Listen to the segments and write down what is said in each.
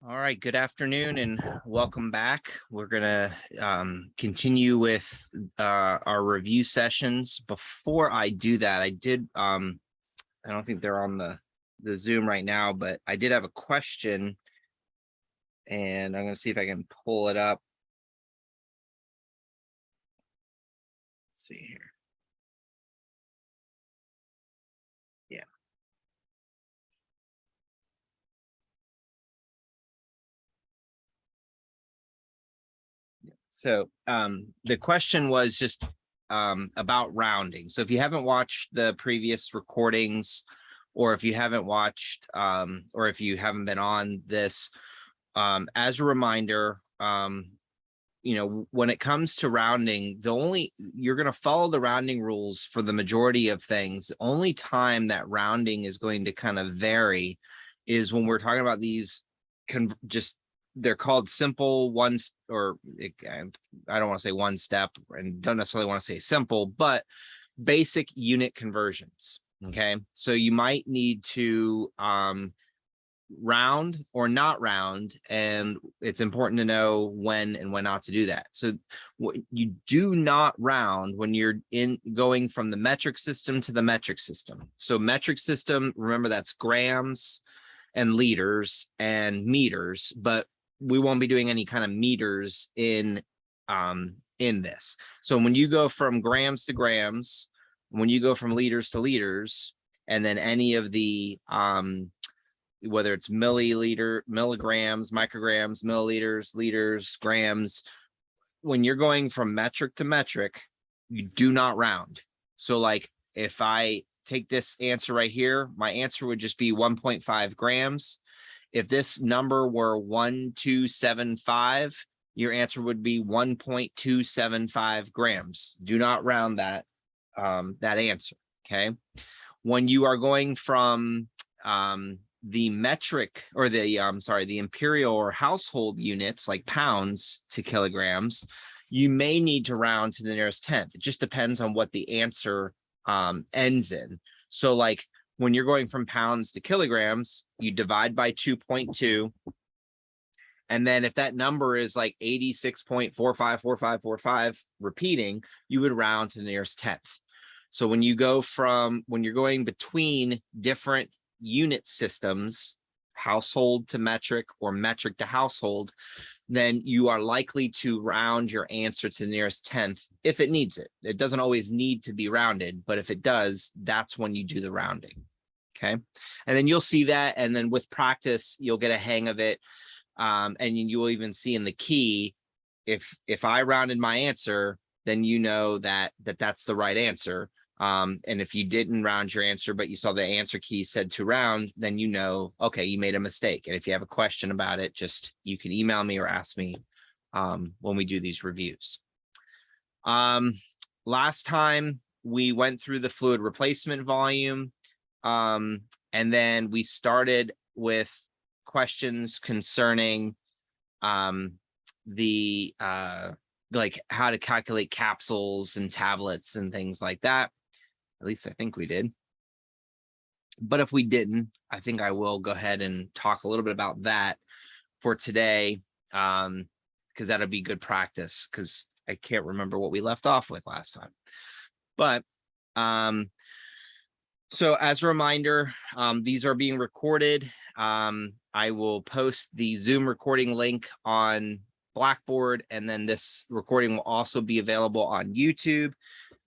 All right, good afternoon and welcome back. We're gonna continue with our review sessions. Before I do that, I don't think they're on the Zoom right now, but I did have a question and I'm gonna see if I can pull it up. Let's see here. Yeah. So the question was just about rounding. So if you haven't watched the previous recordings, or if you haven't watched, or if you haven't been on this, as a reminder, when it comes to rounding, you're going to follow the rounding rules for the majority of things. The only time that rounding is going to kind of vary is when we're talking about these they're called simple ones, I don't want to say one step and don't necessarily want to say simple, but basic unit conversions. Okay. So you might need to round or not round, and it's important to know when and when not to do that. So you do not round when you're going from the metric system to the metric system. So metric system, remember, that's grams and liters and meters, but we won't be doing any kind of meters in this. So when you go from grams to grams, when you go from liters to liters, and then any of the whether it's milligrams, micrograms, milliliters, liters, grams, when you're going from metric to metric, you do not round. So like if I take this answer right here, my answer would just be 1.5 grams. If this number were 1275, your answer would be 1.275 grams. Do not round that answer. Okay. When you are going from the metric or the imperial or household units like pounds to kilograms, you may need to round to the nearest tenth. It just depends on what the answer ends in. So like when you're going from pounds to kilograms, you divide by 2.2. And then if that number is like 86.454545 repeating, you would round to the nearest tenth. So when you're going between different unit systems, household to metric or metric to household, then you are likely to round your answer to the nearest tenth if it needs it. It doesn't always need to be rounded, but if it does, that's when you do the rounding. Okay. And then you'll see that. And then with practice, you'll get a hang of it. And you will even see in the key, if I rounded my answer, then you know that's the right answer. And if you didn't round your answer, but you saw the answer key said to round, then you know, okay, you made a mistake. And if you have a question about it, you can email me or ask me when we do these reviews. Last time we went through the fluid replacement volume, and then we started with questions concerning like how to calculate capsules and tablets and things like that. At least I think we did. But if we didn't, I think I will go ahead and talk a little bit about that for today, because that'll be good practice, because I can't remember what we left off with last time. But so as a reminder, these are being recorded. I will post the Zoom recording link on Blackboard, and then this recording will also be available on YouTube.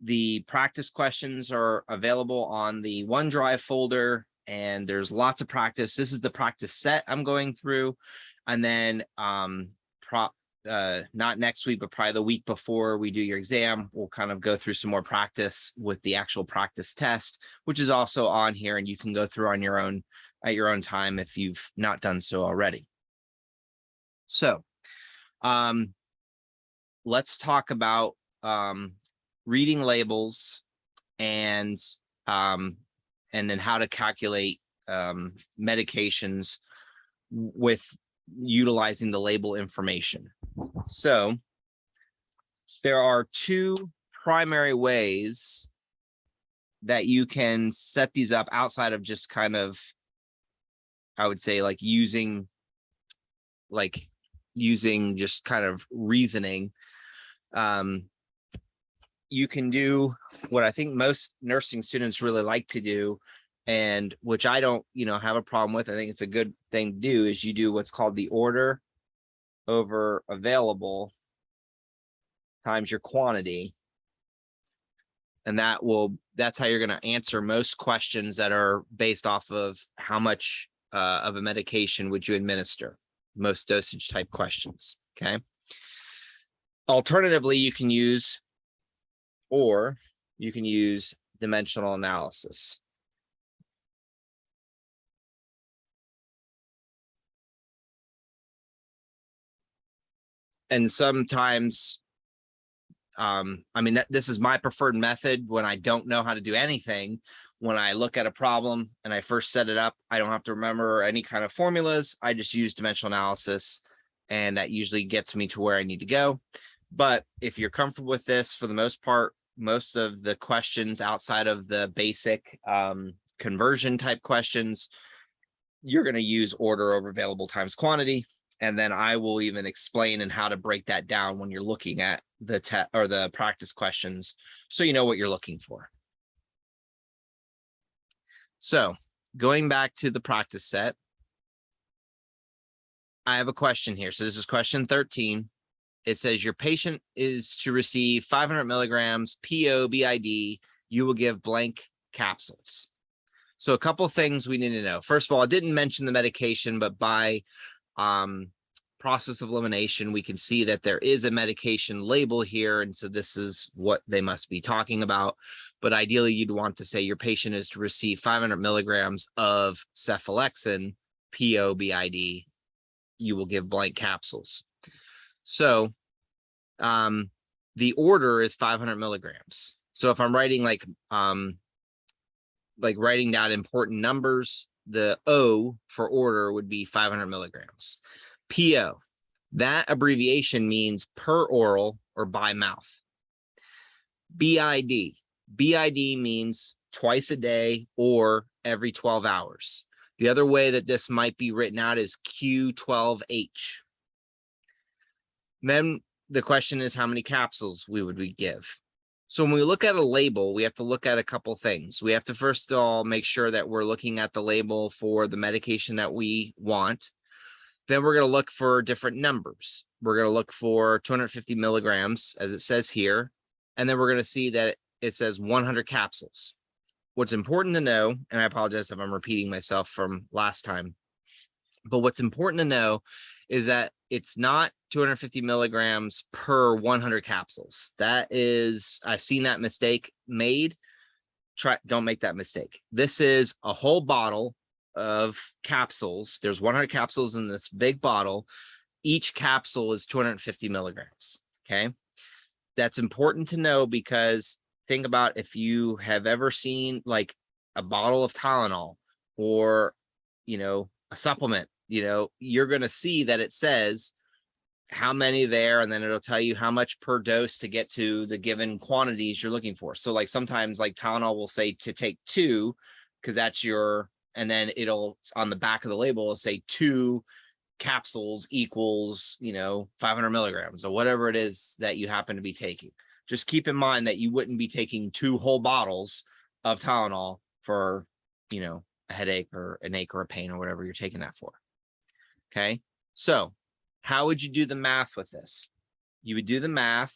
The practice questions are available on the OneDrive folder, and there's lots of practice. This is the practice set I'm going through. And then not next week, but probably the week before we do your exam, we'll kind of go through some more practice with the actual practice test, which is also on here, and you can go through on your own at your own time if you've not done so already. So let's talk about reading labels and then how to calculate medications with utilizing the label information. So there are two primary ways that you can set these up outside of just kind of, I would say, like using like using just kind of reasoning, you can do what I think most nursing students really like to do, and which I don't, have a problem with. I think it's a good thing to do, is you do what's called the order over available times your quantity. And that's how you're going to answer most questions that are based off of how much of a medication would you administer, most dosage type questions. Okay. Alternatively, you can use dimensional analysis. And sometimes, this is my preferred method when I don't know how to do anything. When I look at a problem and I first set it up, I don't have to remember any kind of formulas. I just use dimensional analysis, and that usually gets me to where I need to go. But if you're comfortable with this, for the most part, most of the questions outside of the basic conversion type questions, you're going to use order over available times quantity. And then I will even explain and how to break that down when you're looking at the practice questions, so you know what you're looking for. So going back to the practice set, I have a question here. So this is question 13. It says your patient is to receive 500 milligrams PO BID. You will give blank capsules. So a couple of things we need to know. First of all, I didn't mention the medication, but by process of elimination, we can see that there is a medication label here. And so this is what they must be talking about. But ideally, you'd want to say your patient is to receive 500 milligrams of cephalexin, PO BID. You will give blank capsules. So the order is 500 milligrams. So if I'm writing like writing down important numbers, the O for order would be 500 milligrams. PO, that abbreviation means per oral or by mouth. BID, BID means twice a day or every 12 hours. The other way that this might be written out is Q12H. Then the question is how many capsules we would give. So when we look at a label, we have to look at a couple things. We have to first of all make sure that we're looking at the label for the medication that we want. Then we're going to look for different numbers. We're going to look for 250 milligrams, as it says here. And then we're going to see that it says 100 capsules. What's important to know, and I apologize if I'm repeating myself from last time, but what's important to know is that it's not 250 milligrams per 100 capsules. That is, I've seen that mistake made. Don't make that mistake. This is a whole bottle of capsules. There's 100 capsules in this big bottle. Each capsule is 250 milligrams. Okay. That's important to know, because think about if you have ever seen like a bottle of Tylenol or, a supplement, you're going to see that it says how many there, and then it'll tell you how much per dose to get to the given quantities you're looking for. So like sometimes like Tylenol will say to take 2, because that's and then it'll on the back of the label it'll say 2 capsules equals 500 milligrams or whatever it is that you happen to be taking. Just keep in mind that you wouldn't be taking 2 whole bottles of Tylenol for a headache or an ache or a pain or whatever you're taking that for. Okay, so how would you do the math with this? You would do the math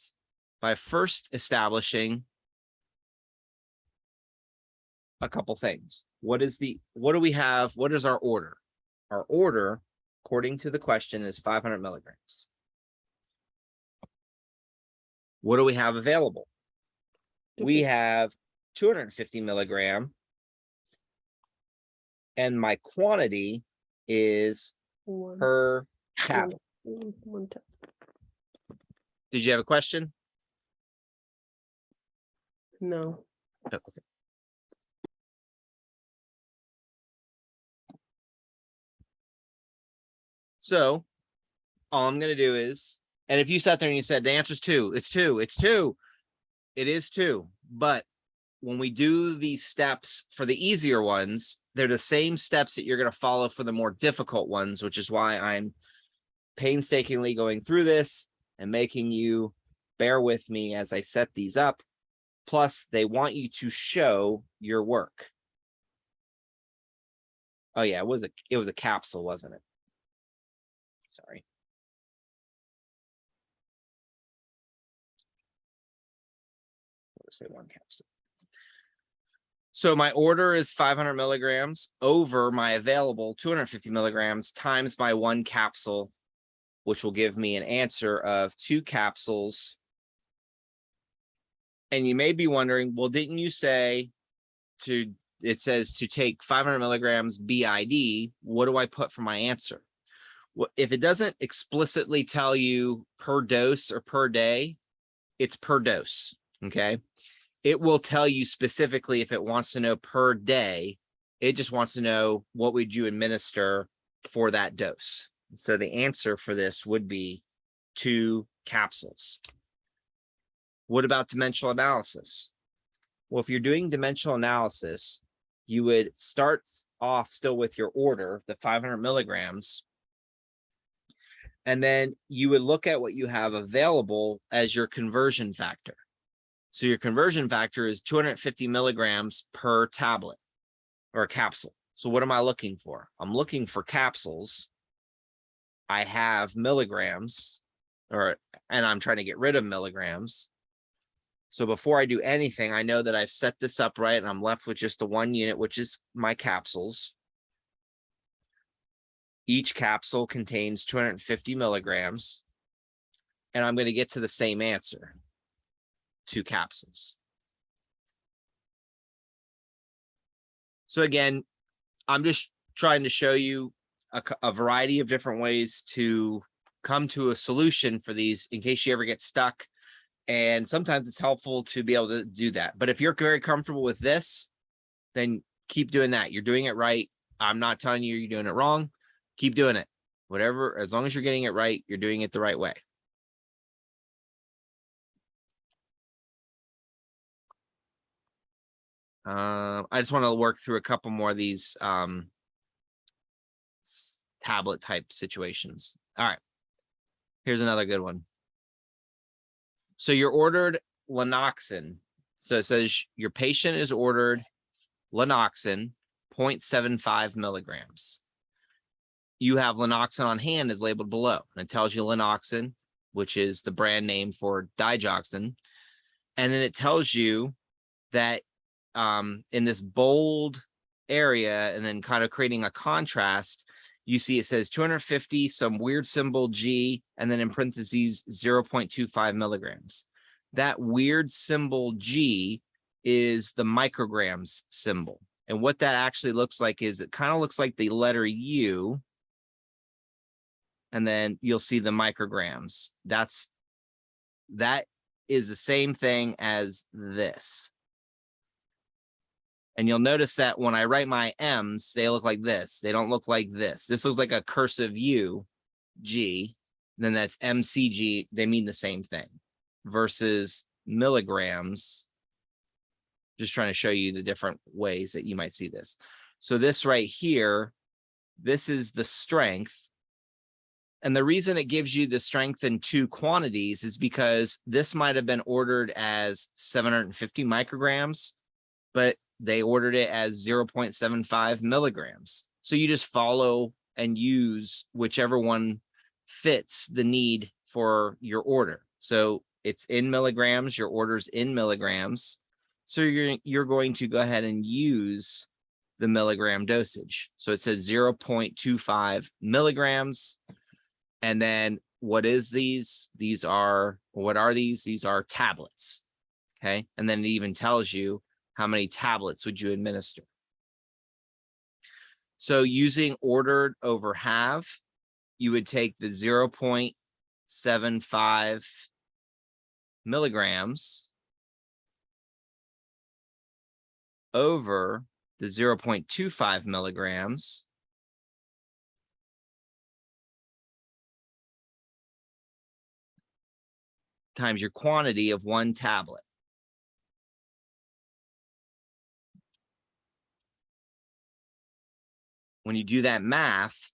by first establishing a couple things. What do we have? What is our order? Our order, according to the question, is 500 milligrams. What do we have available? Okay. We have 250 milligram, and my quantity is per tablet. Did you have a question? No. Oh, okay. So all I'm going to do is, and if you sat there and you said the answer is 2, it's 2, it's 2, it is 2. But when we do these steps for the easier ones, they're the same steps that you're going to follow for the more difficult ones, which is why I'm painstakingly going through this and making you bear with me as I set these up. Plus, they want you to show your work. Oh yeah, it was a capsule, wasn't it? Sorry. Let's say one capsule. So my order is 500 milligrams over my available 250 milligrams times my one capsule, which will give me an answer of 2 capsules. And you may be wondering, well, didn't you say it says to take 500 milligrams BID, what do I put for my answer? Well, if it doesn't explicitly tell you per dose or per day, it's per dose, okay? It will tell you specifically if it wants to know per day. It just wants to know what would you administer for that dose. So the answer for this would be 2 capsules. What about dimensional analysis? Well, if you're doing dimensional analysis, you would start off still with your order, the 500 milligrams, and then you would look at what you have available as your conversion factor. So your conversion factor is 250 milligrams per tablet or capsule. So what am I looking for? I'm looking for capsules. I have milligrams, and I'm trying to get rid of milligrams. So before I do anything, I know that I've set this up right and I'm left with just the 1 unit, which is my capsules. Each capsule contains 250 milligrams, and I'm going to get to the same answer. 2 capsules. So again, I'm just trying to show you a variety of different ways to come to a solution for these in case you ever get stuck. And sometimes it's helpful to be able to do that. But if you're very comfortable with this, then keep doing that. You're doing it right. I'm not telling you you're doing it wrong. Keep doing it. Whatever, as long as you're getting it right, you're doing it the right way. I just want to work through a couple more of these tablet type situations. All right. Here's another good one. So you're ordered Lanoxin. So it says your patient is ordered Lanoxin 0.75 milligrams. You have Lanoxin on hand as labeled below, and it tells you Lanoxin, which is the brand name for digoxin. And then it tells you that in this bold area, and then kind of creating a contrast, you see it says 250, some weird symbol G, and then in parentheses 0.25 milligrams. That weird symbol G is the micrograms symbol. And what that actually looks like is it kind of looks like the letter U, and then you'll see the micrograms. That is the same thing as this. And you'll notice that when I write my M's, they look like this. They don't look like this. This looks like a cursive U, G. Then that's MCG. They mean the same thing. Versus milligrams. Just trying to show you the different ways that you might see this. So this right here, this is the strength. And the reason it gives you the strength in 2 quantities is because this might have been ordered as 750 micrograms, but they ordered it as 0.75 milligrams. So you just follow and use whichever one fits the need for your order. So it's in milligrams, your order's in milligrams. So you're going to go ahead and use the milligram dosage. So it says 0.25 milligrams. And then what is these? What are these? These are tablets. Okay. And then it even tells you how many tablets would you administer. So using ordered over have, you would take the 0.75 milligrams over the 0.25 milligrams times your quantity of 1 tablet. When you do that math,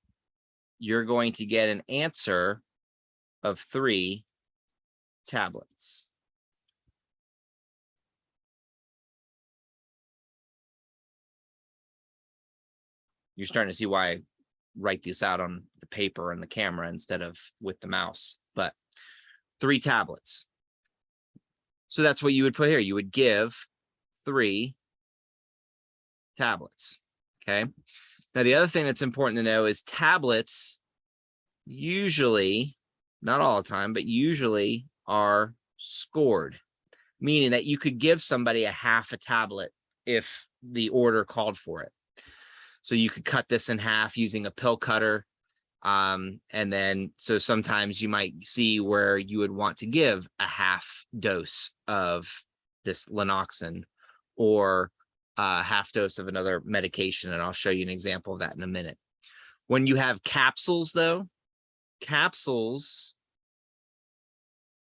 you're going to get an answer of 3 tablets. You're starting to see why I write this out on the paper and the camera instead of with the mouse, but 3 tablets. So that's what you would put here. You would give 3 tablets. Okay. Now, the other thing that's important to know is tablets usually, not all the time, but usually are scored, meaning that you could give somebody a half a tablet if the order called for it. So you could cut this in half using a pill cutter. And then, so sometimes you might see where you would want to give a half dose of this Lanoxin or a half dose of another medication. And I'll show you an example of that in a minute. When you have capsules, though, capsules,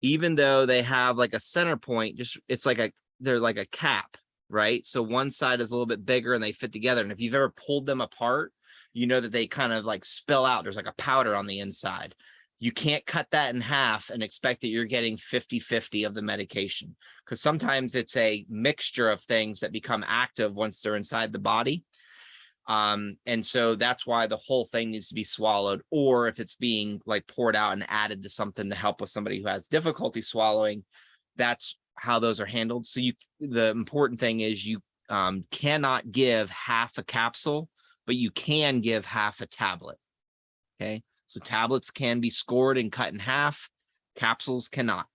even though they have like a center point, just they're like a cap, right? So one side is a little bit bigger and they fit together. And if you've ever pulled them apart, you know that they kind of like spill out. There's like a powder on the inside. You can't cut that in half and expect that you're getting 50-50 of the medication, because sometimes it's a mixture of things that become active once they're inside the body. And so that's why the whole thing needs to be swallowed, or if it's being like poured out and added to something to help with somebody who has difficulty swallowing, that's how those are handled. So the important thing is you cannot give half a capsule, but you can give half a tablet. Okay. So tablets can be scored and cut in half. Capsules cannot.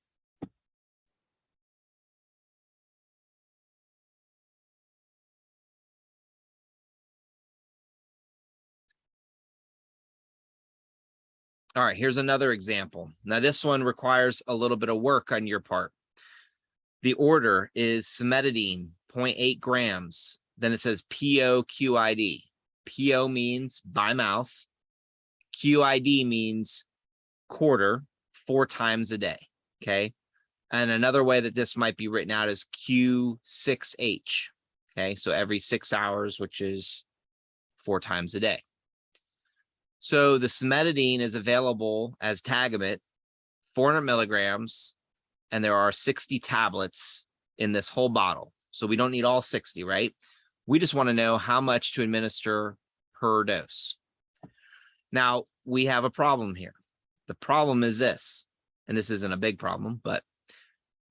All right, here's another example. Now, this one requires a little bit of work on your part. The order is cimetidine, 0.8 grams. Then it says PO/QID. PO means by mouth. QID means quarter, 4 times a day, okay? And another way that this might be written out is Q6H, okay? So every 6 hours, which is 4 times a day. So the cimetidine is available as Tagamet, 400 milligrams, and there are 60 tablets in this whole bottle. So we don't need all 60, right? We just want to know how much to administer per dose. Now, we have a problem here. The problem is this, and this isn't a big problem, but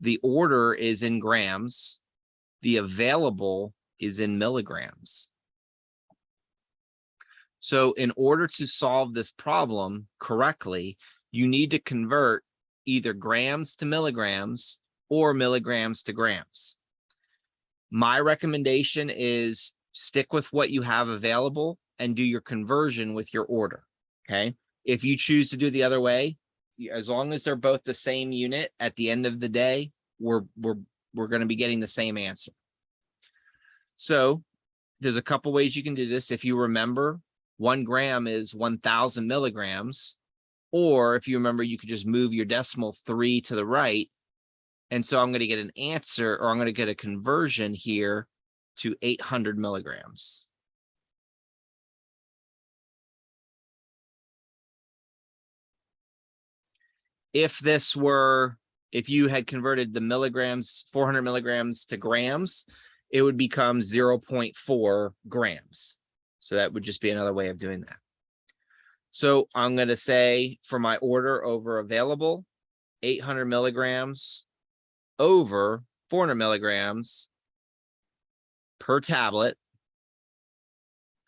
the order is in grams. The available is in milligrams. So in order to solve this problem correctly, you need to convert either grams to milligrams or milligrams to grams. My recommendation is stick with what you have available and do your conversion with your order, okay? If you choose to do the other way, as long as they're both the same unit at the end of the day, we're going to be getting the same answer. So there's a couple ways you can do this. If you remember, 1 gram is 1,000 milligrams, or if you remember, you could just move your decimal 3 to the right. And so I'm going to get an answer, or I'm going to get a conversion here to 800 milligrams. If you had converted the milligrams, 400 milligrams to grams, it would become 0.4 grams. So that would just be another way of doing that. So I'm going to say for my order over available, 800 milligrams over 400 milligrams per tablet.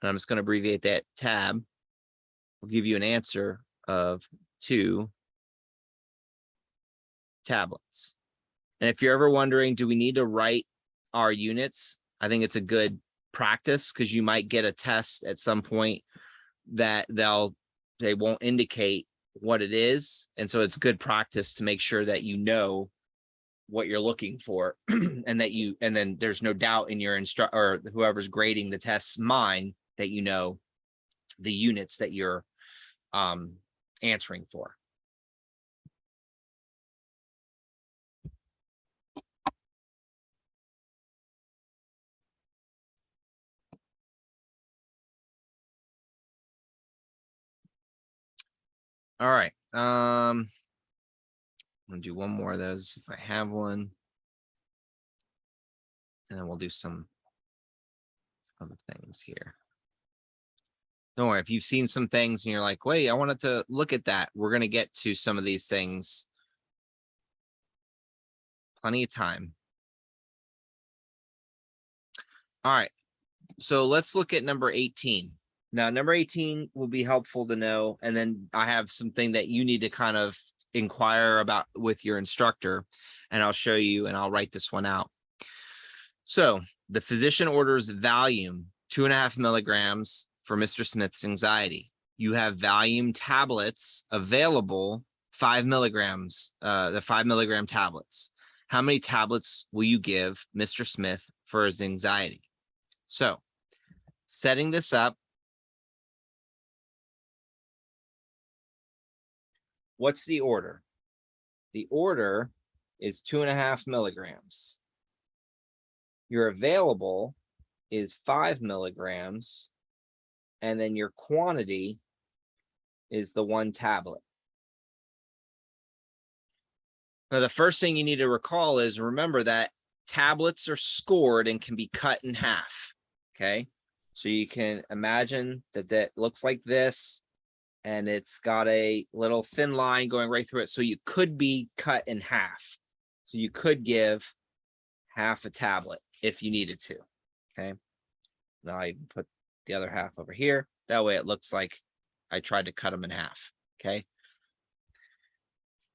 And I'm just going to abbreviate that tab. Will give you an answer of 2 tablets. And if you're ever wondering, do we need to write our units? I think it's a good practice, because you might get a test at some point that they won't indicate what it is. And so it's good practice to make sure that you know what you're looking for and then there's no doubt in your or whoever's grading the test's mind that you know the units that you're answering for. All right. I'm gonna do one more of those if I have one. And then we'll do some other things here. Don't worry, if you've seen some things and you're like, wait, I wanted to look at that. We're gonna get to some of these things. Plenty of time. All right. So let's look at number 18. Now, number 18 will be helpful to know. And then I have something that you need to kind of inquire about with your instructor. And I'll show you and I'll write this one out. So the physician orders Valium, 2.5 milligrams for Mr. Smith's anxiety. You have Valium tablets available, 5 milligrams, the 5 milligram tablets. How many tablets will you give Mr. Smith for his anxiety? So setting this up, what's the order? The order is 2.5 milligrams. Your available is 5 milligrams. And then your quantity is the 1 tablet. Now, the first thing you need to recall is remember that tablets are scored and can be cut in half. Okay. So you can imagine that that looks like this, and it's got a little thin line going right through it. So you could be cut in half. So you could give half a tablet if you needed to. Okay. Now I put the other half over here. That way it looks like I tried to cut them in half. Okay.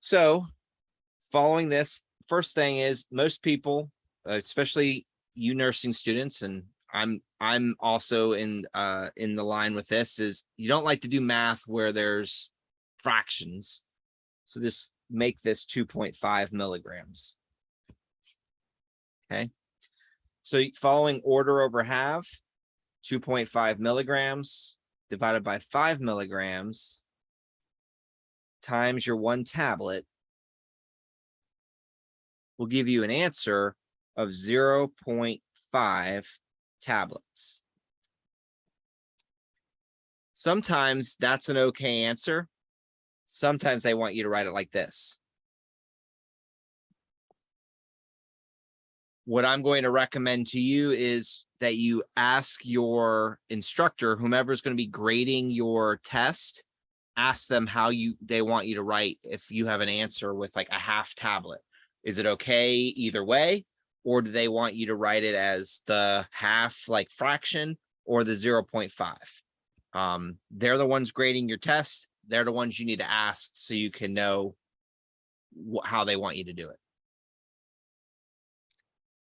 So following this, first thing is most people, especially you nursing students, and I'm also in the line with this, is you don't like to do math where there's fractions. So just make this 2.5 milligrams. Okay. So following order over half, 2.5 milligrams divided by 5 milligrams times your 1 tablet will give you an answer of 0.5 tablets. Sometimes that's an okay answer. Sometimes they want you to write it like this. What I'm going to recommend to you is that you ask your instructor, whomever is going to be grading your test, ask them how they want you to write if you have an answer with like a half tablet. Is it okay either way? Or do they want you to write it as the half like fraction or the 0.5? They're the ones grading your test. They're the ones you need to ask so you can know how they want you to do it.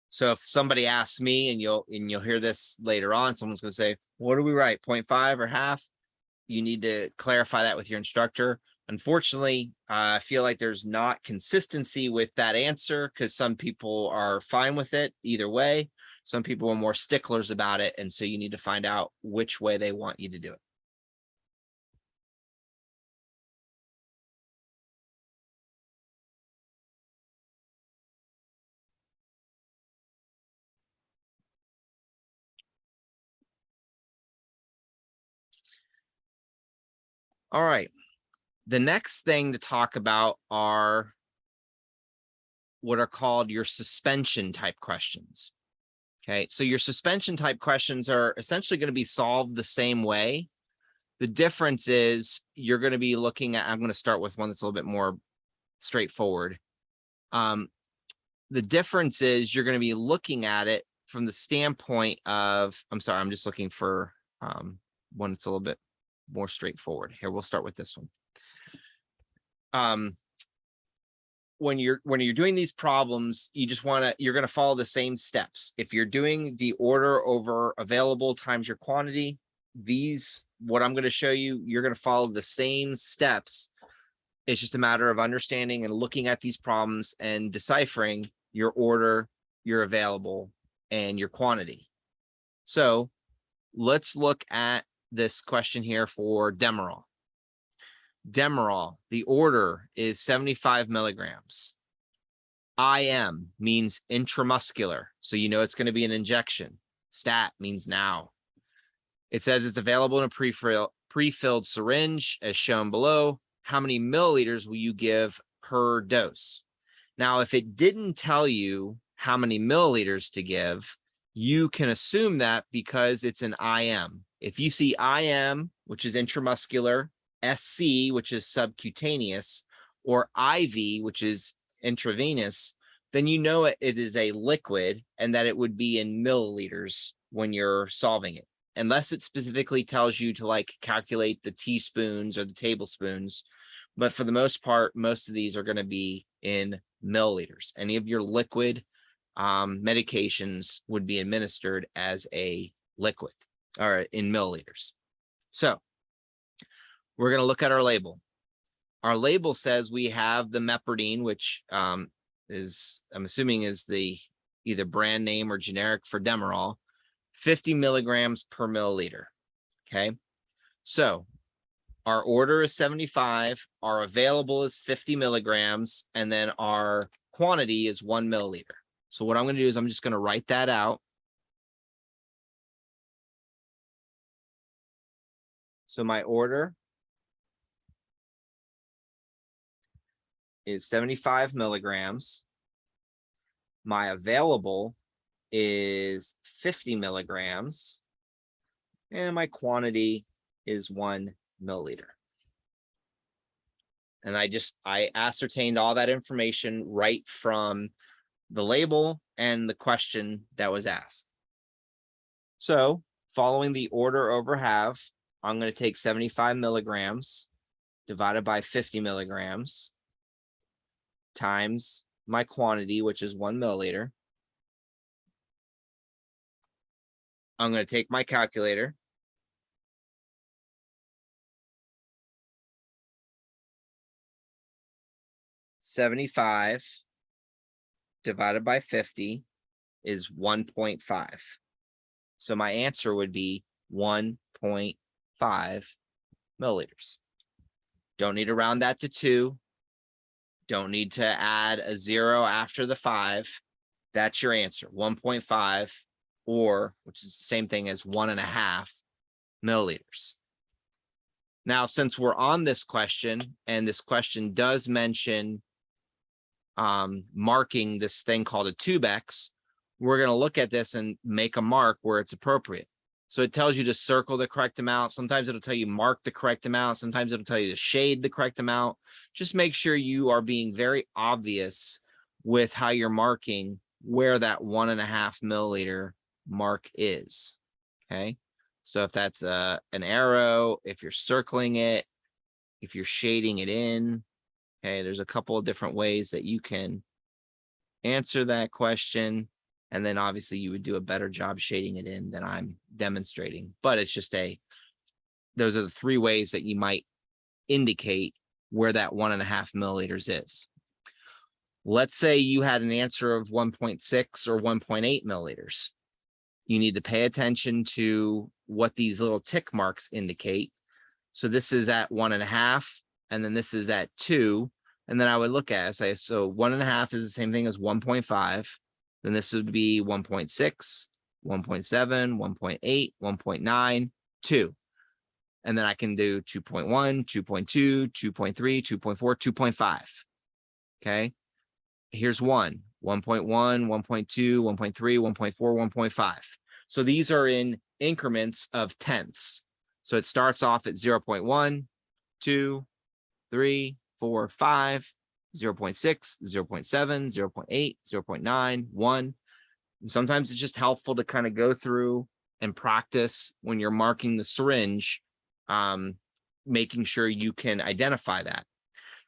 So if somebody asks me, and you'll hear this later on, someone's going to say, what do we write, 0.5 or half? You need to clarify that with your instructor. Unfortunately, I feel like there's not consistency with that answer because some people are fine with it either way. Some people are more sticklers about it. And so you need to find out which way they want you to do it. All right. The next thing to talk about are what are called your suspension type questions. Okay, so your suspension type questions are essentially going to be solved the same way. The difference is you're going to be looking at, I'm going to start with one that's a little bit more straightforward. The difference is you're going to be looking at it from the standpoint of, I'm sorry, I'm just looking for one that's a little bit more straightforward. Here, we'll start with this one. When you're doing these problems, you're going to follow the same steps. If you're doing the order over available times your quantity, what I'm going to show you, you're going to follow the same steps. It's just a matter of understanding and looking at these problems and deciphering your order, your available, and your quantity. So let's look at this question here for Demerol. Demerol, the order is 75 milligrams. IM means intramuscular, so you know it's going to be an injection. Stat means now. It says it's available in a pre-filled syringe as shown below. how many milliliters will you give per dose? Now, if it didn't tell you how many milliliters to give, you can assume that because it's an IM. If you see IM, which is intramuscular, SC, which is subcutaneous, or IV, which is intravenous, then you know it is a liquid and that it would be in milliliters when you're solving it. Unless it specifically tells you to like calculate the teaspoons or the tablespoons. But for the most part, most of these are going to be in milliliters. Any of your liquid medications would be administered as a liquid or in milliliters. So we're going to look at our label. Our label says we have the mepridine, which is, I'm assuming, is the either brand name or generic for Demerol, 50 milligrams per milliliter. Okay. So our order is 75, our available is 50 milligrams, and then our quantity is 1 milliliter. So what I'm going to do is I'm just going to write that out. So my order is 75 milligrams. My available is 50 milligrams. And my quantity is 1 milliliter. And I ascertained all that information right from the label and the question that was asked. So following the order over have, I'm going to take 75 milligrams divided by 50 milligrams times my quantity, which is 1 milliliter. I'm going to take my calculator. $75 divided by 50 is 1.5. So my answer would be 1.5 milliliters. Don't need to round that to 2. Don't need to add a 0 after the 5. That's your answer, 1.5, or which is the same thing as 1.5 milliliters. Now, since we're on this question, and this question does mention marking this thing called a Tubex, we're going to look at this and make a mark where it's appropriate. So it tells you to circle the correct amount. Sometimes it'll tell you mark the correct amount. Sometimes it'll tell you to shade the correct amount. Just make sure you are being very obvious with how you're marking where that 1.5 milliliter mark is. Okay. So if that's an arrow, if you're circling it, if you're shading it in, okay, there's a couple of different ways that you can answer that question. And then obviously you would do a better job shading it in than I'm demonstrating. But it's just those are the 3 ways that you might indicate where that 1.5 milliliters is. Let's say you had an answer of 1.6 or 1.8 milliliters. You need to pay attention to what these little tick marks indicate. So this is at 1.5, and then this is at 2. And then I would look at it, say, so 1.5 is the same thing as 1.5. Then this would be 1.6, 1.7, 1.8, 1.9, 2. And then I can do 2.1, 2.2, 2.3, 2.4, 2.5. Okay. Here's 1, 1.1, 1.2, 1.3, 1.4, 1.5. So these are in increments of tenths. So it starts off at 0.1, 2, 3, 4, 5, 0.6, 0.7, 0.8, 0.9, 1. And sometimes it's just helpful to kind of go through and practice when you're marking the syringe, making sure you can identify that.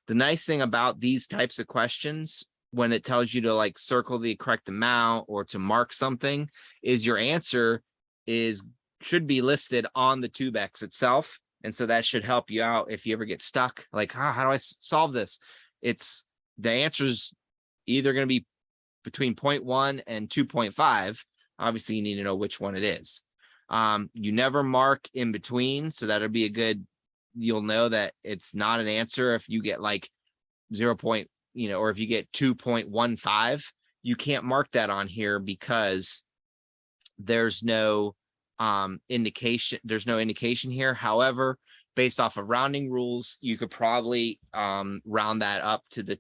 The nice thing about these types of questions, when it tells you to like circle the correct amount or to mark something, is your answer should be listed on the Tubex itself. And so that should help you out if you ever get stuck. Like, how do I solve this? The answer's either going to be between 0.1 and 2.5. Obviously, you need to know which one it is. You never mark in between. So that'll be you'll know that it's not an answer if you get like 0. Or if you get 2.15, you can't mark that on here because there's no indication. There's no indication here. However, based off of rounding rules, you could probably round that up to the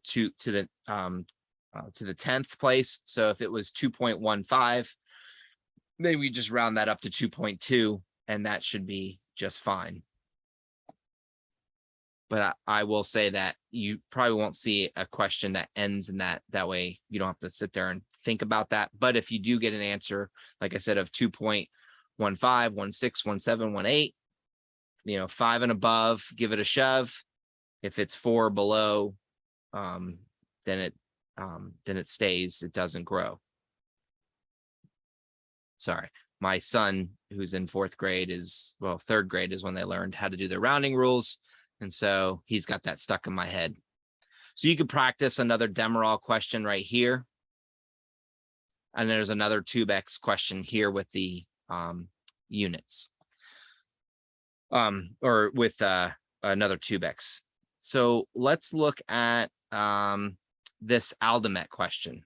10th place. So if it was 2.15, maybe we just round that up to 2.2, and that should be just fine. But I will say that you probably won't see a question that ends in that. That way you don't have to sit there and think about that. But if you do get an answer, like I said, of 2.15, 16, 17, 18, 5 and above, give it a shove. If it's 4 below, then it stays. It doesn't grow. Sorry, my son, who's in 4th grade, well, 3rd grade is when they learned how to do their rounding rules. And so he's got that stuck in my head. So you could practice another Demerol question right here. And there's another Tubex question here with the units. Or with another Tubex. So let's look at this Aldamet question.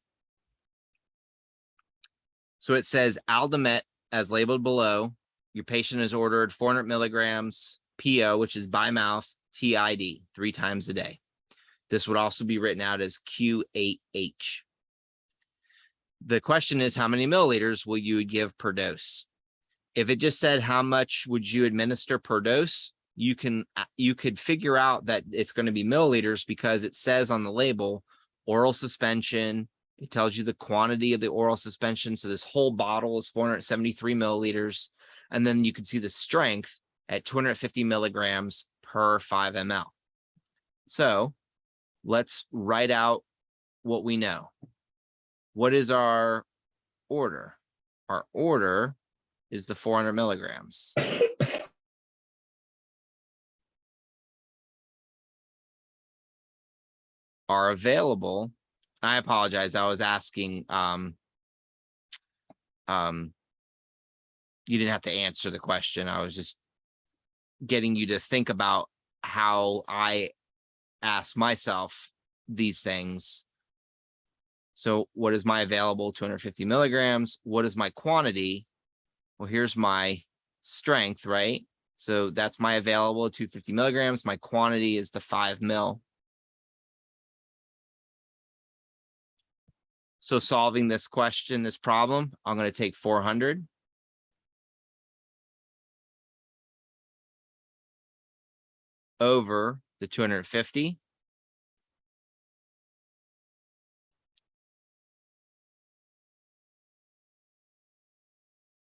So it says Aldamet, as labeled below, your patient is ordered 400 milligrams PO, which is by mouth, TID, 3 times a day. This would also be written out as Q8H. The question is, how many milliliters will you give per dose? If it just said how much would you administer per dose, you could figure out that it's going to be milliliters because it says on the label oral suspension. It tells you the quantity of the oral suspension. So this whole bottle is 473 milliliters. And then you can see the strength at 250 milligrams per 5 ml. So let's write out what we know. What is our order? Our order is the 400 milligrams. Are available. I apologize. I was asking, you didn't have to answer the question. I was just getting you to think about how I ask myself these things. So what is my available? 250 milligrams. What is my quantity? Well, here's my strength, right? So that's my available 250 milligrams. My quantity is the 5 mil. So solving this question, this problem, I'm going to take 400 over the 250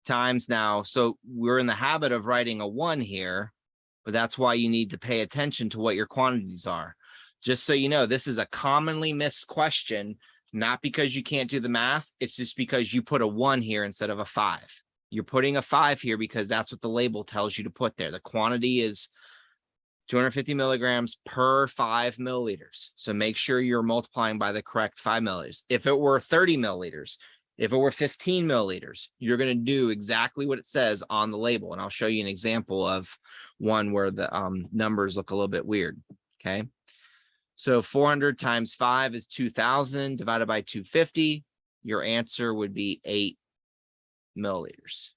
times now. So we're in the habit of writing a 1 here, but that's why you need to pay attention to what your quantities are. Just so you know, this is a commonly missed question, not because you can't do the math. It's just because you put a 1 here instead of a 5. You're putting a 5 here because that's what the label tells you to put there. The quantity is 250 milligrams per 5 milliliters. So make sure you're multiplying by the correct 5 milliliters. If it were 30 milliliters, if it were 15 milliliters, you're going to do exactly what it says on the label. And I'll show you an example of one where the numbers look a little bit weird. Okay. So 400 times 5 is 2,000 divided by 250. Your answer would be 8 milliliters.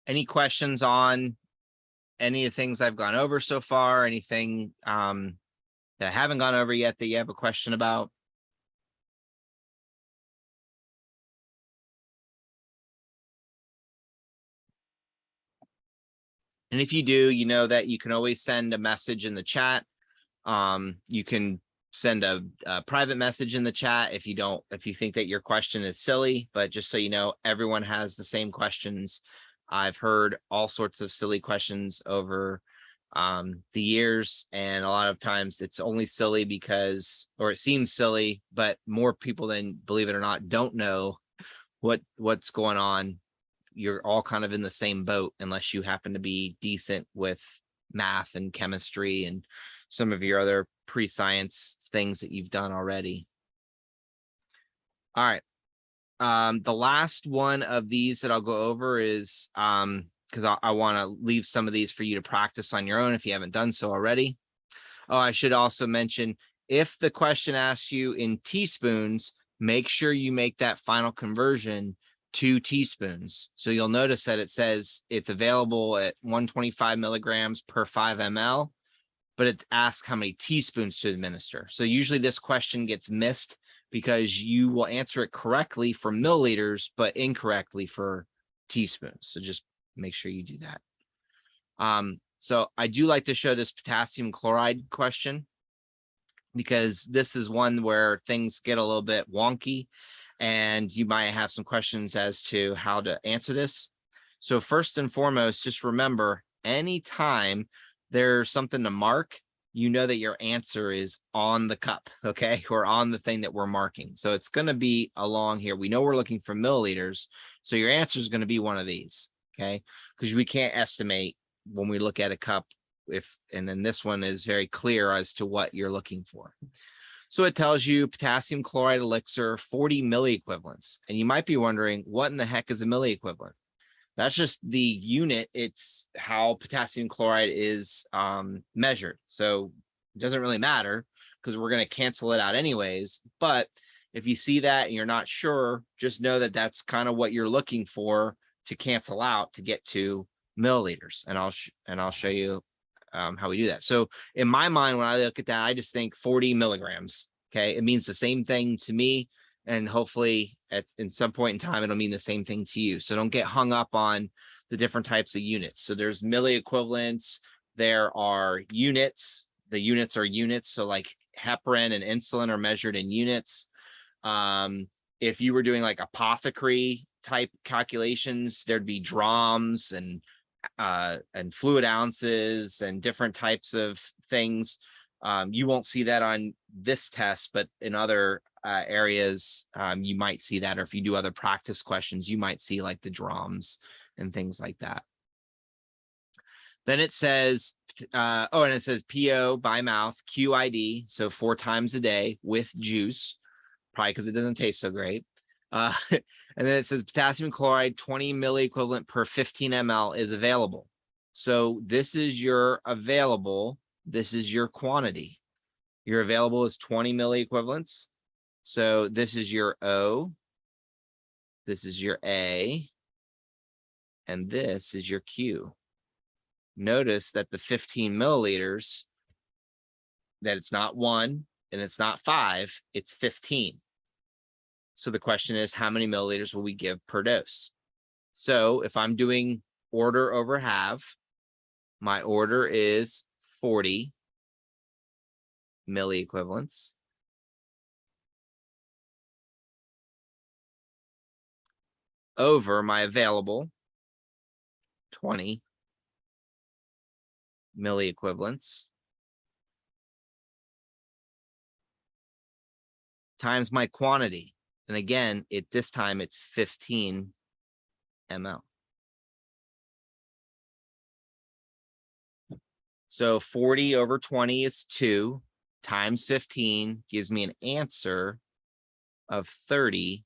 Any questions on any of the things I've gone over so far? Anything that I haven't gone over yet that you have a question about? And if you do, you know that you can always send a message in the chat. You can send a private message in the chat if you think that your question is silly, but just so you know, everyone has the same questions. I've heard all sorts of silly questions over the years, and a lot of times it's only silly because, or it seems silly, but more people than, believe it or not, don't know what's going on. You're all kind of in the same boat unless you happen to be decent with math and chemistry and some of your other pre-science things that you've done already. All right. The last one of these that I'll go over is because I want to leave some of these for you to practice on your own if you haven't done so already. Oh, I should also mention, if the question asks you in teaspoons, make sure you make that final conversion to teaspoons. So you'll notice that it says it's available at 125 milligrams per 5 ml, but it asks how many teaspoons to administer. So usually this question gets missed because you will answer it correctly for milliliters, but incorrectly for teaspoons. So just make sure you do that. So I do like to show this potassium chloride question because this is one where things get a little bit wonky and you might have some questions as to how to answer this. So first and foremost, just remember, anytime there's something to mark, you know that your answer is on the cup, okay, or on the thing that we're marking. So it's going to be along here. We know we're looking for milliliters, so your answer is going to be one of these, okay, because we can't estimate when we look at a cup and then this one is very clear as to what you're looking for. So it tells you potassium chloride elixir, 40 milliequivalents. And you might be wondering, what in the heck is a milliequivalent? That's just the unit. It's how potassium chloride is measured. So it doesn't really matter because we're going to cancel it out anyways. But if you see that and you're not sure, just know that that's kind of what you're looking for to cancel out to get to milliliters. And I'll show you how we do that. So in my mind, when I look at that, I just think 40 milligrams. Okay. It means the same thing to me. And hopefully in some point in time, it'll mean the same thing to you. So don't get hung up on the different types of units. So there's milliequivalents. There are units. The units are units. So like heparin and insulin are measured in units. If you were doing like apothecary type calculations, there'd be drams and fluid ounces and different types of things. You won't see that on this test, but in other areas, you might see that. Or if you do other practice questions, you might see like the drams and things like that. Then it says, and it says PO by mouth, QID, so 4 times a day with juice, probably because it doesn't taste so great. And then it says potassium chloride 20 milliequivalent per 15 ml is available. So this is your available. This is your quantity. Your available is 20 milliequivalents. So this is your O. This is your A. And this is your Q. Notice that the 15 milliliters, that it's not 1 and it's not 5, it's 15. So the question is, how many milliliters will we give per dose? So if I'm doing order over half, my order is 40 milliequivalents. Over my available, 20 milliequivalents. Times my quantity. And again, this time it's 15 ml. So 40 over 20 is 2 times 15 gives me an answer of 30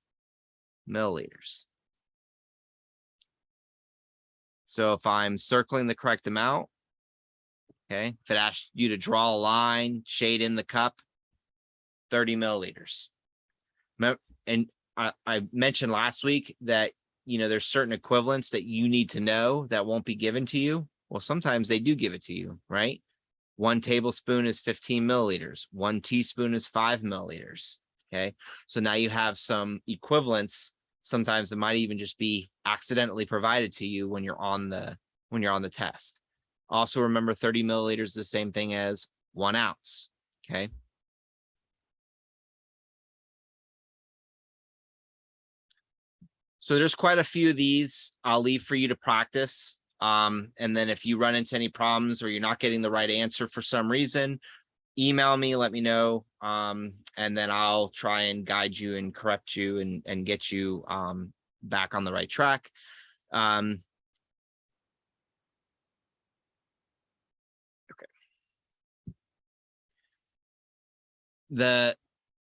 milliliters. So if I'm circling the correct amount, okay, if it asks you to draw a line, shade in the cup, 30 milliliters. And I mentioned last week that, there's certain equivalents that you need to know that won't be given to you. Well, sometimes they do give it to you, right? 1 tablespoon is 15 milliliters. 1 teaspoon is 5 milliliters. Okay. So now you have some equivalents. Sometimes it might even just be accidentally provided to you when you're on the test. Also remember 30 milliliters is the same thing as 1 ounce. Okay. So there's quite a few of these I'll leave for you to practice. And then if you run into any problems or you're not getting the right answer for some reason, email me, let me know. And then I'll try and guide you and correct you and get you back on the right track. Okay.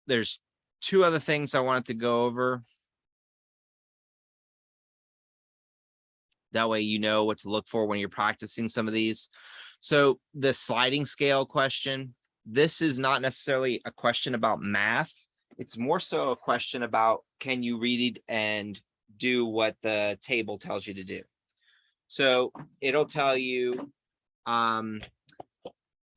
There's two other things I wanted to go over. That way you know what to look for when you're practicing some of these. So the sliding scale question, this is not necessarily a question about math. It's more so a question about, can you read and do what the table tells you to do? So it'll tell you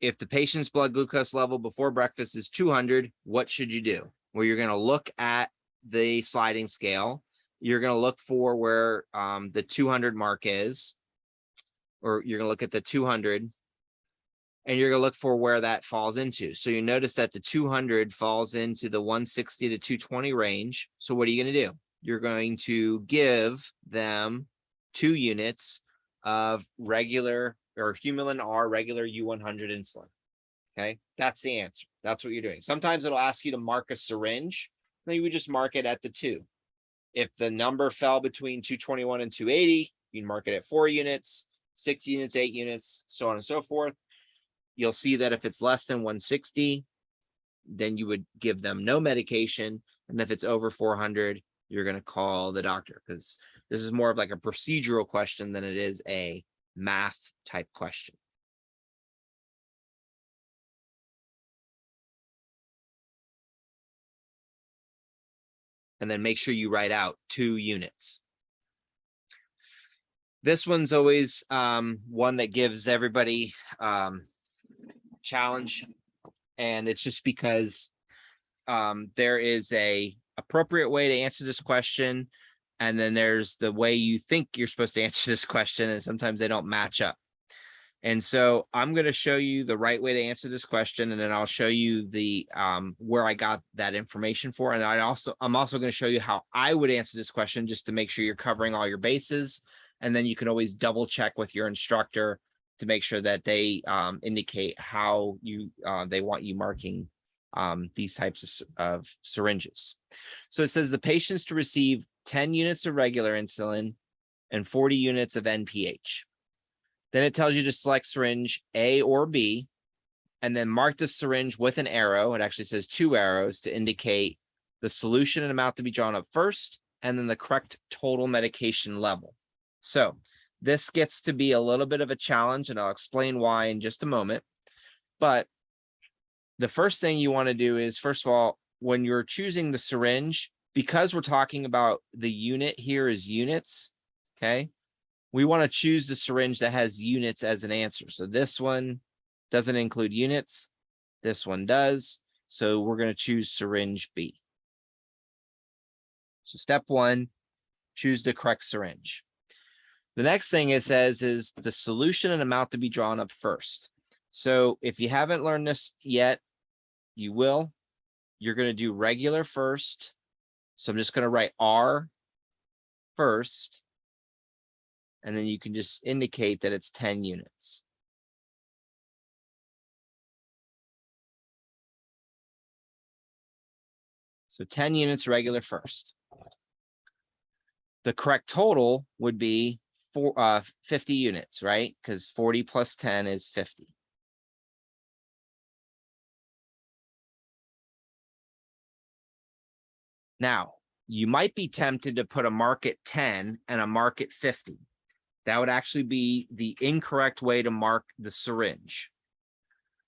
if the patient's blood glucose level before breakfast is 200, what should you do? Well, you're going to look at the sliding scale. You're going to look for where the 200 mark is, or you're going to look at the 200, and you're going to look for where that falls into. So you notice that the 200 falls into the 160 to 220 range. So what are you going to do? You're going to give them 2 units of regular or Humulin R regular U100 insulin. Okay, that's the answer. That's what you're doing. Sometimes it'll ask you to mark a syringe. Then you would just mark it at the 2. If the number fell between 221 and 280, you can mark it at 4 units, 6 units, 8 units, so on and so forth. You'll see that if it's less than 160, then you would give them no medication. And if it's over 400, you're going to call the doctor, because this is more of like a procedural question than it is a math type question. And then make sure you write out 2 units. This one's always one that gives everybody challenge. And it's just because there is a appropriate way to answer this question. And then there's the way you think you're supposed to answer this question. And sometimes they don't match up. And so I'm going to show you the right way to answer this question, and then I'll show you the where I got that information for. And I'm also going to show you how I would answer this question, just to make sure you're covering all your bases. And then you can always double check with your instructor to make sure that they indicate how you they want you marking these types of syringes. So it says the patient's to receive 10 units of regular insulin and 40 units of NPH. Then it tells you to select syringe A or B, and then mark the syringe with an arrow. It actually says 2 arrows to indicate the solution and amount to be drawn up first, and then the correct total medication level. So this gets to be a little bit of a challenge, and I'll explain why in just a moment. But the first thing you want to do is, first of all, when you're choosing the syringe, because we're talking about the unit here is units, okay? We want to choose the syringe that has units as an answer. So this one doesn't include units. This one does. So we're going to choose syringe B. So step 1, choose the correct syringe. The next thing it says is the solution and amount to be drawn up first. So if you haven't learned this yet, you will. You're going to do regular first. So I'm just going to write R first. And then you can just indicate that it's 10 units. So 10 units regular first. The correct total would be 50 units, right? Because 40 plus 10 is 50. Now, you might be tempted to put a mark at 10 and a mark at 50. That would actually be the incorrect way to mark the syringe.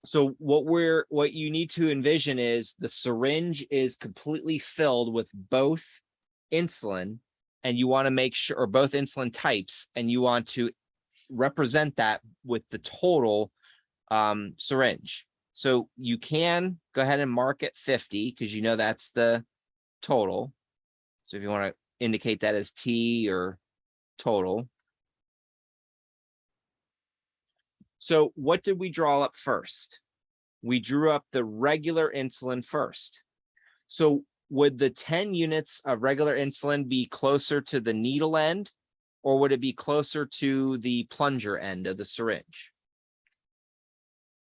So what you need to envision is the syringe is completely filled with both insulin, and you want to make sure, or both insulin types, and you want to represent that with the total syringe. So you can go ahead and mark at 50 because you know that's the total. So if you want to indicate that as T or total. So what did we draw up first? We drew up the regular insulin first. So would the 10 units of regular insulin be closer to the needle end, or would it be closer to the plunger end of the syringe?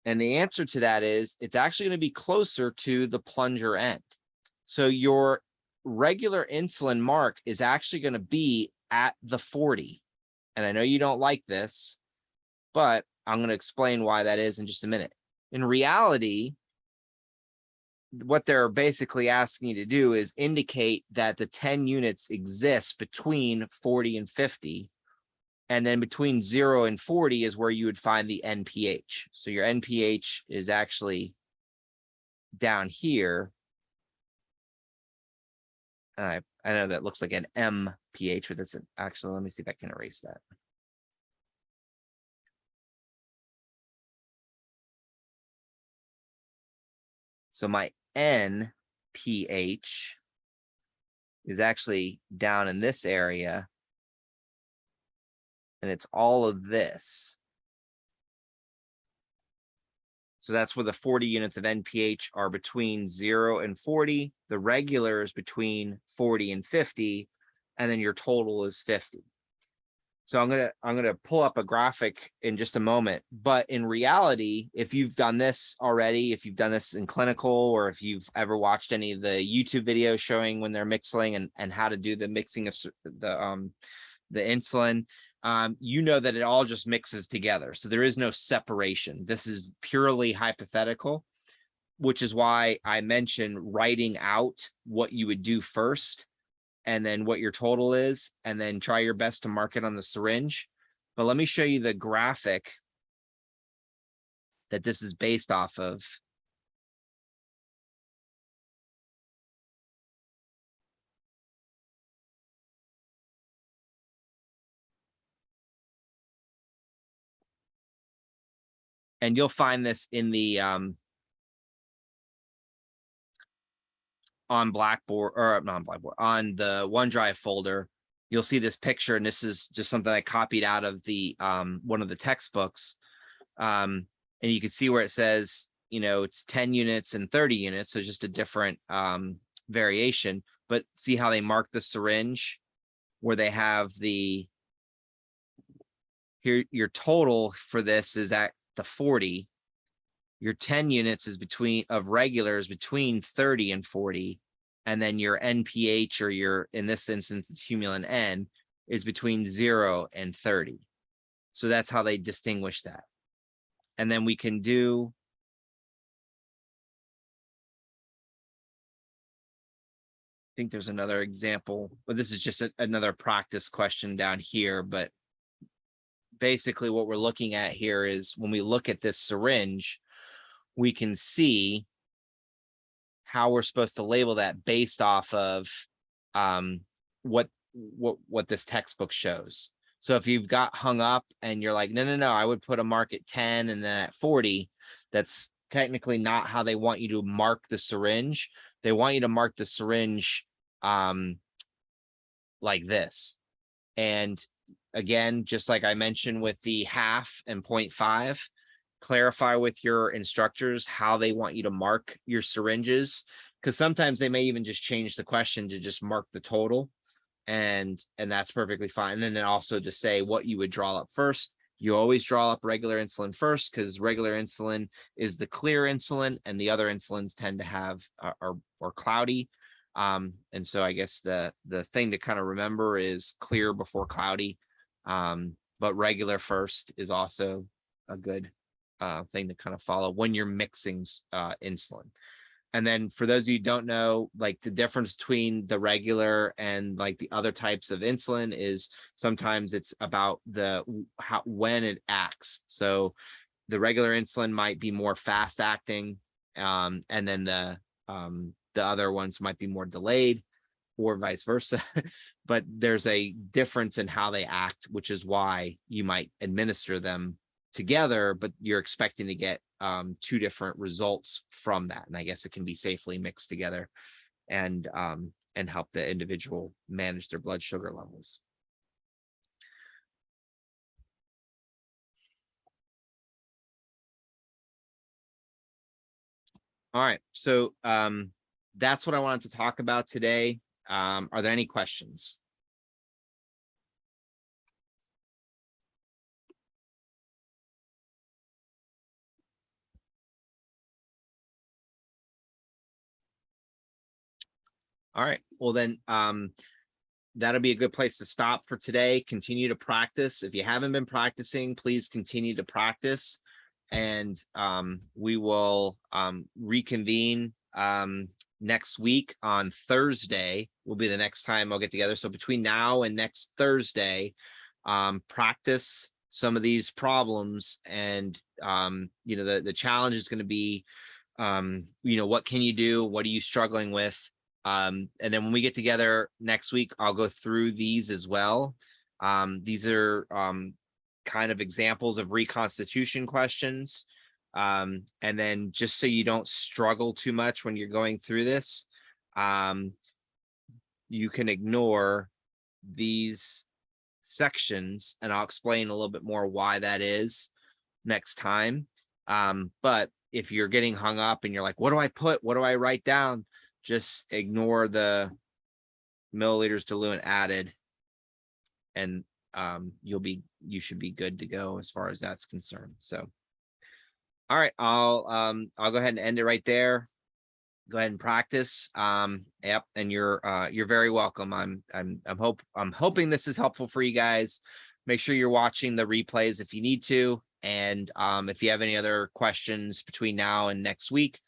And the answer to that is it's actually going to be closer to the plunger end. So your regular insulin mark is actually going to be at the 40. And I know you don't like this, but I'm going to explain why that is in just a minute. In reality, what they're basically asking you to do is indicate that the 10 units exist between 40 and 50. And then between 0 and 40 is where you would find the NPH. So your NPH is actually down here. I know that looks like an MPH, but that's actually, let me see if I can erase that. So my NPH is actually down in this area. And it's all of this. So that's where the 40 units of NPH are between 0 and 40. The regular is between 40 and 50. And then your total is 50. So I'm gonna pull up a graphic in just a moment. But in reality, if you've done this already, if you've done this in clinical, or if you've ever watched any of the YouTube videos showing when they're mixing and how to do the mixing of the insulin, you know that it all just mixes together. So there is no separation. This is purely hypothetical, which is why I mentioned writing out what you would do first, and then what your total is, and then try your best to mark it on the syringe. But let me show you the graphic that this is based off of. And you'll find this in the on Blackboard, or not on Blackboard, on the OneDrive folder. You'll see this picture, and this is just something I copied out of the one of the textbooks. And you can see where it says, you know, it's 10 units and 30 units, so just a different variation. But see how they mark the syringe, where they have the, here your total for this is at the 40. Your 10 units is between of regulars between 30 and 40. And then your NPH, or your, in this instance, it's humulin N, is between 0 and 30. So that's how they distinguish that. And then we can do, I think there's another example, but this is just another practice question down here. But basically what we're looking at here is when we look at this syringe, we can see how we're supposed to label that based off of what this textbook shows. So if you've got hung up and you're like, no, I would put a mark at 10 and then at 40, that's technically not how they want you to mark the syringe. They want you to mark the syringe like this. And again, just like I mentioned with the half and 0.5, clarify with your instructors how they want you to mark your syringes, because sometimes they may even just change the question to just mark the total, and that's perfectly fine. And then also to say what you would draw up first. You always draw up regular insulin first, because regular insulin is the clear insulin, and the other insulins tend to have are cloudy. And so I guess the thing to kind of remember is clear before cloudy, but regular first is also a good thing to kind of follow when you're mixing insulin. And then for those of you who don't know, like the difference between the regular and like the other types of insulin is sometimes it's about when it acts. So the regular insulin might be more fast acting, and then the other ones might be more delayed, or vice versa. But there's a difference in how they act, which is why you might administer them together, but you're expecting to get two different results from that. And I guess it can be safely mixed together and help the individual manage their blood sugar levels. All right, so that's what I wanted to talk about today. Are there any questions? All right, well then, that'll be a good place to stop for today. Continue to practice. If you haven't been practicing, please continue to practice, and we will reconvene Next week on Thursday will be the next time I'll get together. So between now and next Thursday, practice some of these problems, and you know, the challenge is going to be, you know, what can you do? What are you struggling with? And then when we get together next week, I'll go through these as well. These are kind of examples of reconstitution questions. And then just so you don't struggle too much when you're going through this, you can ignore these sections, and I'll explain a little bit more why that is next time. But if you're getting hung up and you're like, what do I put? What do I write down? Just ignore the milliliters diluent added, and you should be good to go as far as that's concerned. So, all right, I'll go ahead and end it right there. Go ahead and practice. Yep, and you're very welcome. I'm hoping this is helpful for you guys. Make sure you're watching the replays if you need to. And if you have any other questions between now and next week,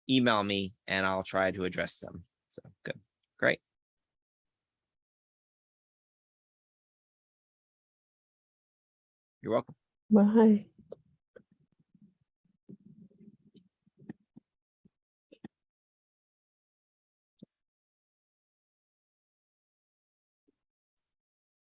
email me and I'll try to address them. So good. Great. You're welcome. Bye.